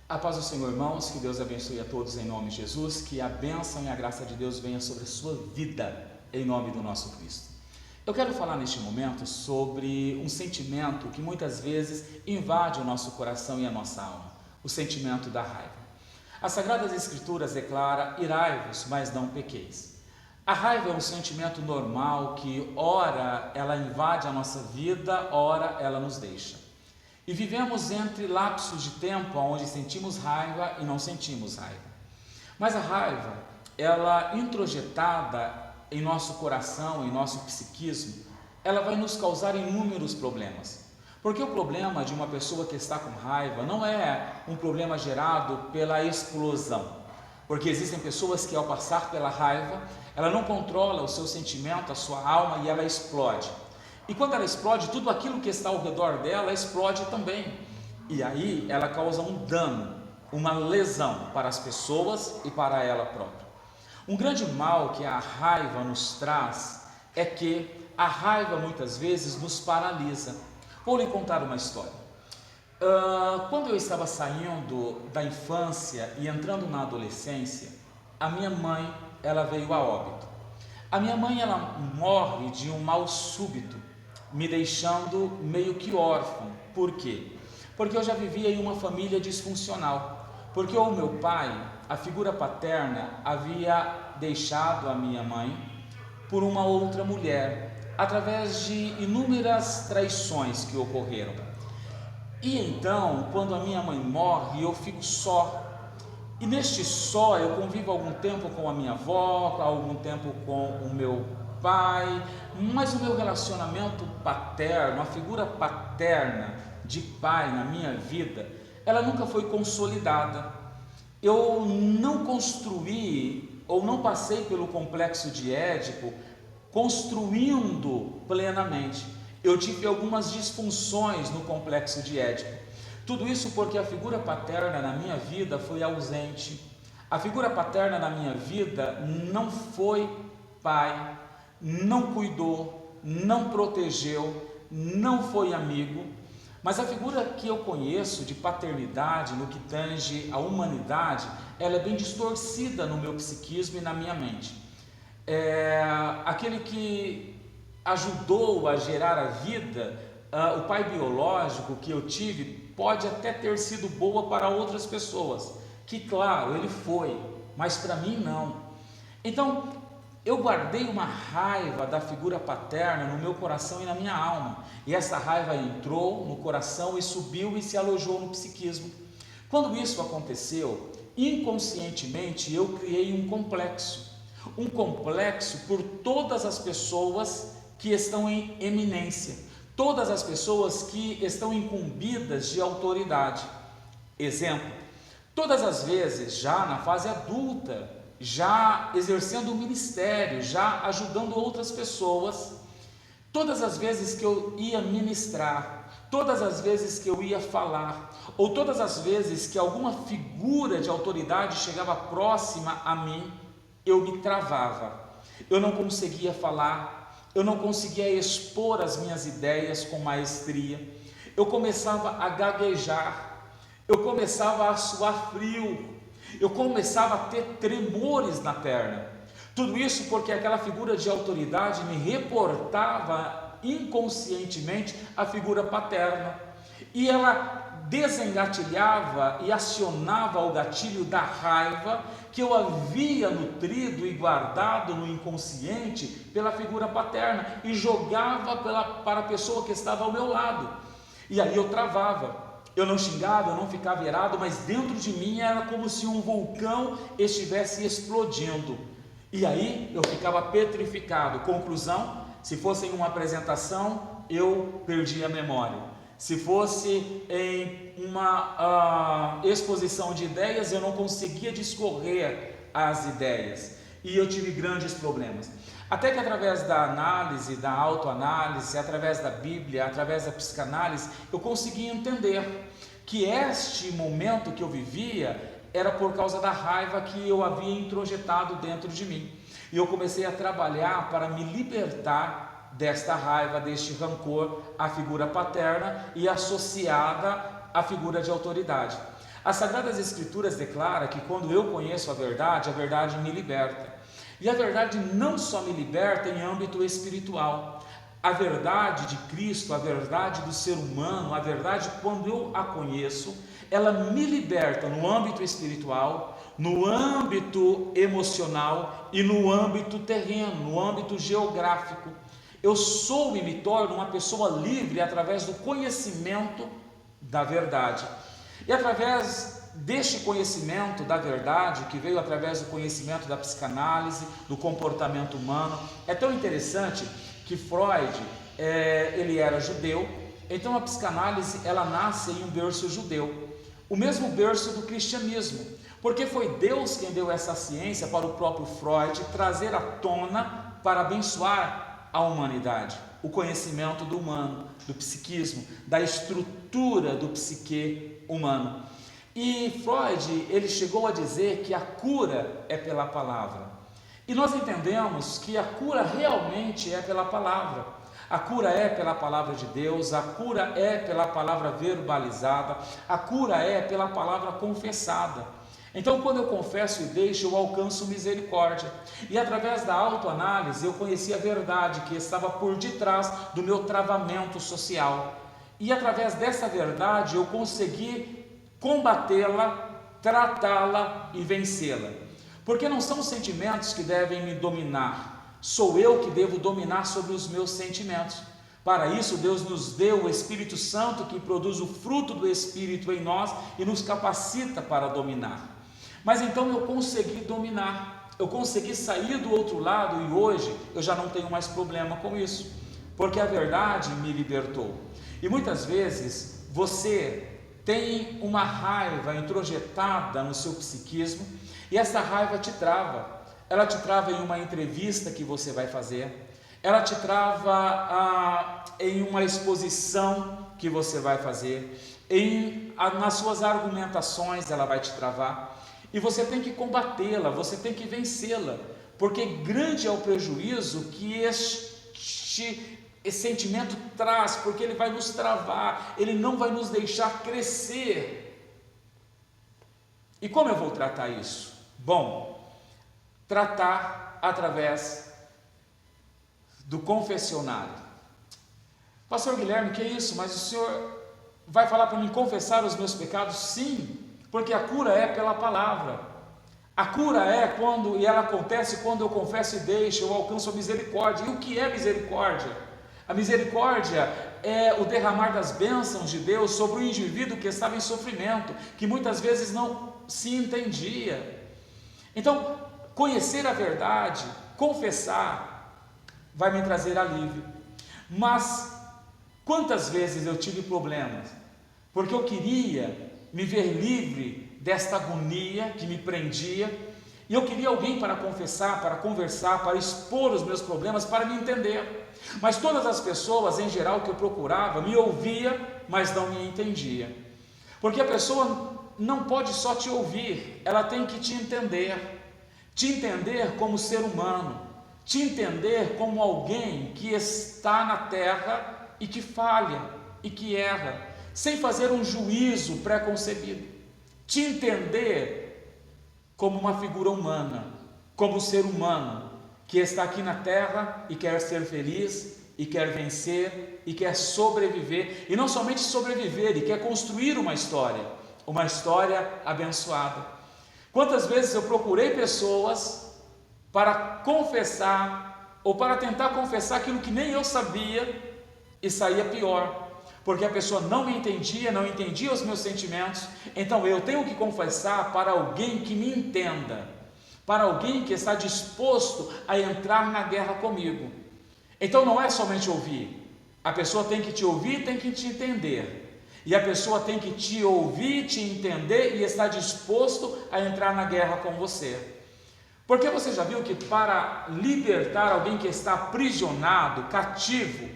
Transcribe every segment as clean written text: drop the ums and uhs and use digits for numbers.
A paz do Senhor, irmãos, que Deus abençoe a todos em nome de Jesus, que a bênção e a graça de Deus venha sobre a sua vida, em nome do nosso Cristo. Eu quero falar neste momento sobre um sentimento que muitas vezes invade o nosso coração e a nossa alma, o sentimento da raiva. As Sagradas Escrituras declaram: irai-vos, mas não pequeis. A raiva é um sentimento normal que ora ela invade a nossa vida, ora ela nos deixa. E vivemos entre lapsos de tempo onde sentimos raiva e não sentimos raiva. Mas a raiva, ela introjetada em nosso coração, em nosso psiquismo, ela vai nos causar inúmeros problemas. Porque o problema de uma pessoa que está com raiva não é um problema gerado pela explosão. Porque existem pessoas que ao passar pela raiva, ela não controla o seu sentimento, a sua alma e ela explode. E quando ela explode, tudo aquilo que está ao redor dela explode também. E aí ela causa um dano, uma lesão para as pessoas e para ela própria. Um grande mal que a raiva nos traz é que a raiva muitas vezes nos paralisa. Vou lhe contar uma história. Quando eu estava saindo da infância e entrando na adolescência, a minha mãe ela veio a óbito. A minha mãe ela morre de um mal súbito, me deixando meio que órfão. Por quê? Porque eu já vivia em uma família disfuncional. Porque o meu pai, a figura paterna, havia deixado a minha mãe por uma outra mulher, através de inúmeras traições que ocorreram. E então, quando a minha mãe morre, eu fico só. E neste só, eu convivo algum tempo com a minha avó, algum tempo com o meu pai, mas o meu relacionamento paterno, a figura paterna de pai na minha vida, ela nunca foi consolidada. Eu não construí ou não passei pelo complexo de Édipo construindo plenamente. Eu tive algumas disfunções no complexo de Édipo. Tudo isso porque a figura paterna na minha vida foi ausente. A figura paterna na minha vida não foi pai, não cuidou, não protegeu, não foi amigo. Mas a figura que eu conheço de paternidade, no que tange a humanidade, ela é bem distorcida no meu psiquismo e na minha mente. Aquele que ajudou a gerar a vida, o pai biológico que eu tive, pode até ter sido boa para outras pessoas, que claro, ele foi, mas para mim não. Então, eu guardei uma raiva da figura paterna no meu coração e na minha alma, e essa raiva entrou no coração e subiu e se alojou no psiquismo. Quando isso aconteceu, inconscientemente eu criei um complexo por todas as pessoas que estão em eminência, todas as pessoas que estão incumbidas de autoridade. Exemplo, todas as vezes já na fase adulta, já exercendo o ministério, já ajudando outras pessoas, todas as vezes que eu ia ministrar, todas as vezes que eu ia falar, ou todas as vezes que alguma figura de autoridade chegava próxima a mim, eu me travava, eu não conseguia falar, eu não conseguia expor as minhas ideias com maestria, eu começava a gaguejar, eu começava a suar frio, eu começava a ter tremores na perna. Tudo isso porque aquela figura de autoridade me reportava inconscientemente a figura paterna, e ela desengatilhava e acionava o gatilho da raiva que eu havia nutrido e guardado no inconsciente pela figura paterna e jogava para a pessoa que estava ao meu lado. E aí eu travava, eu não xingava, eu não ficava irado, mas dentro de mim era como se um vulcão estivesse explodindo. E aí eu ficava petrificado. Conclusão, se fosse em uma apresentação, eu perdia a memória. Se fosse em uma exposição de ideias, eu não conseguia discorrer as ideias. E eu tive grandes problemas. Até que através da análise, da autoanálise, através da Bíblia, através da psicanálise, eu consegui entender que este momento que eu vivia era por causa da raiva que eu havia introjetado dentro de mim. E eu comecei a trabalhar para me libertar desta raiva, deste rancor à figura paterna e associada à figura de autoridade. As Sagradas Escrituras declaram que quando eu conheço a verdade me liberta. E a verdade não só me liberta em âmbito espiritual. A verdade de Cristo, a verdade do ser humano, a verdade, quando eu a conheço, ela me liberta no âmbito espiritual, no âmbito emocional e no âmbito terreno, no âmbito geográfico. Eu sou e me torno uma pessoa livre através do conhecimento da verdade. E através deste conhecimento da verdade, que veio através do conhecimento da psicanálise, do comportamento humano, é tão interessante que Freud, ele era judeu, então a psicanálise ela nasce em um berço judeu, o mesmo berço do cristianismo, porque foi Deus quem deu essa ciência para o próprio Freud trazer à tona para abençoar a humanidade, o conhecimento do humano, do psiquismo, da estrutura do psique humano. E Freud, ele chegou a dizer que a cura é pela palavra. E nós entendemos que a cura realmente é pela palavra. A cura é pela palavra de Deus, a cura é pela palavra verbalizada, a cura é pela palavra confessada. Então, quando eu confesso e deixo, eu alcanço misericórdia. E através da autoanálise, eu conheci a verdade que estava por detrás do meu travamento social. E através dessa verdade, eu consegui combatê-la, tratá-la e vencê-la. Porque não são os sentimentos que devem me dominar, sou eu que devo dominar sobre os meus sentimentos. Para isso, Deus nos deu o Espírito Santo, que produz o fruto do Espírito em nós e nos capacita para dominar. Mas então eu consegui dominar, eu consegui sair do outro lado e hoje eu já não tenho mais problema com isso, porque a verdade me libertou. E muitas vezes você tem uma raiva introjetada no seu psiquismo e essa raiva te trava. Ela te trava em uma entrevista que você vai fazer, ela te trava em uma exposição que você vai fazer, nas suas argumentações ela vai te travar e você tem que combatê-la, você tem que vencê-la, porque grande é o prejuízo que esse sentimento traz, porque ele vai nos travar, ele não vai nos deixar crescer. E como eu vou tratar isso? Bom, tratar através do confessionário. Pastor Guilherme, que é isso? Mas o senhor vai falar para mim confessar os meus pecados? Sim, porque a cura é pela palavra. A cura é quando, e ela acontece quando eu confesso e deixo, eu alcanço a misericórdia. E o que é misericórdia? A misericórdia é o derramar das bênçãos de Deus sobre o indivíduo que estava em sofrimento, que muitas vezes não se entendia. Então, conhecer a verdade, confessar, vai me trazer alívio. Mas, quantas vezes eu tive problemas? Porque eu queria me ver livre desta agonia que me prendia, e eu queria alguém para confessar, para conversar, para expor os meus problemas, para me entender. Mas todas as pessoas, em geral, que eu procurava, me ouvia, mas não me entendia. Porque a pessoa não pode só te ouvir, ela tem que te entender como ser humano, te entender como alguém que está na terra e que falha e que erra, sem fazer um juízo pré-concebido, te entender como uma figura humana, como um ser humano, que está aqui na terra e quer ser feliz, e quer vencer, e quer sobreviver, e não somente sobreviver, e quer construir uma história abençoada. Quantas vezes eu procurei pessoas para confessar, ou para tentar confessar aquilo que nem eu sabia, e saía pior, porque a pessoa não me entendia, não entendia os meus sentimentos. Então eu tenho que confessar para alguém que me entenda, para alguém que está disposto a entrar na guerra comigo. Então não é somente ouvir, a pessoa tem que te ouvir, tem que te entender, e a pessoa tem que te ouvir, te entender e estar disposto a entrar na guerra com você. Porque você já viu que para libertar alguém que está aprisionado, cativo,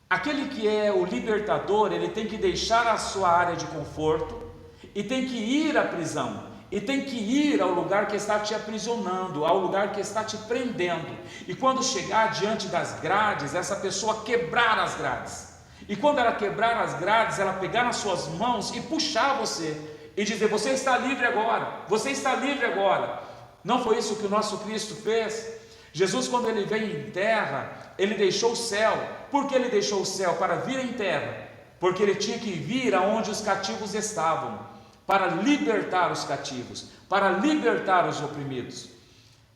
aquele que é o libertador, ele tem que deixar a sua área de conforto e tem que ir à prisão. E tem que ir ao lugar que está te aprisionando, ao lugar que está te prendendo. E quando chegar diante das grades, essa pessoa quebrar as grades E quando ela quebrar as grades, ela pegar nas suas mãos e puxar você e dizer: você está livre agora, você está livre agora. Não foi isso que o nosso Cristo fez? Jesus, quando ele veio em terra, ele deixou o céu. Por que ele deixou o céu? Para vir em terra, porque ele tinha que vir aonde os cativos estavam, para libertar os cativos, para libertar os oprimidos.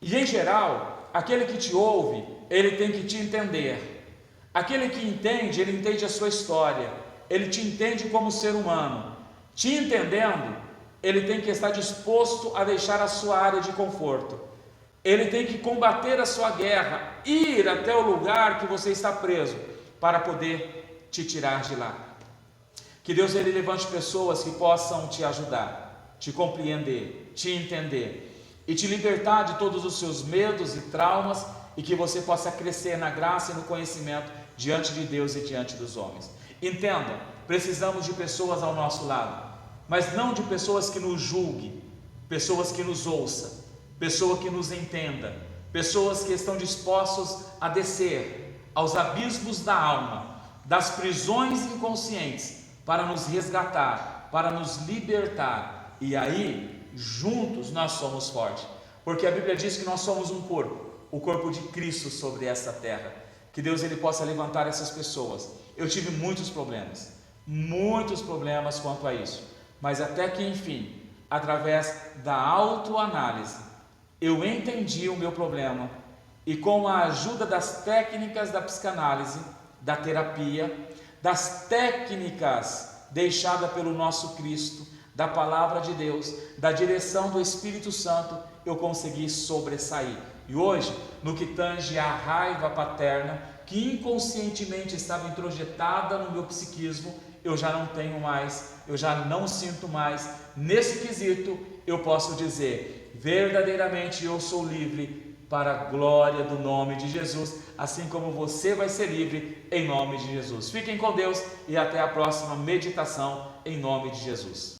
E em geral, aquele que te ouve, ele tem que te entender. Aquele que entende, ele entende a sua história, ele te entende como ser humano. Te entendendo, ele tem que estar disposto a deixar a sua área de conforto. Ele tem que combater a sua guerra, ir até o lugar que você está preso, para poder te tirar de lá. Que Deus ele levante pessoas que possam te ajudar, te compreender, te entender e te libertar de todos os seus medos e traumas, e que você possa crescer na graça e no conhecimento diante de Deus e diante dos homens. Entenda, precisamos de pessoas ao nosso lado, mas não de pessoas que nos julguem, pessoas que nos ouçam, pessoas que nos entendam, pessoas que estão dispostos a descer aos abismos da alma, das prisões inconscientes, para nos resgatar, para nos libertar. E aí, juntos nós somos fortes, porque a Bíblia diz que nós somos um corpo, o corpo de Cristo sobre essa terra. Que Deus ele possa levantar essas pessoas. Eu tive muitos problemas quanto a isso, mas até que enfim, através da autoanálise, eu entendi o meu problema, e com a ajuda das técnicas da psicanálise, da terapia, das técnicas deixadas pelo nosso Cristo, da palavra de Deus, da direção do Espírito Santo, eu consegui sobressair. E hoje, no que tange à raiva paterna, que inconscientemente estava introjetada no meu psiquismo, eu já não tenho mais, eu já não sinto mais. Nesse quesito, eu posso dizer, verdadeiramente eu sou livre para a glória do nome de Jesus, assim como você vai ser livre em nome de Jesus. Fiquem com Deus e até a próxima meditação em nome de Jesus.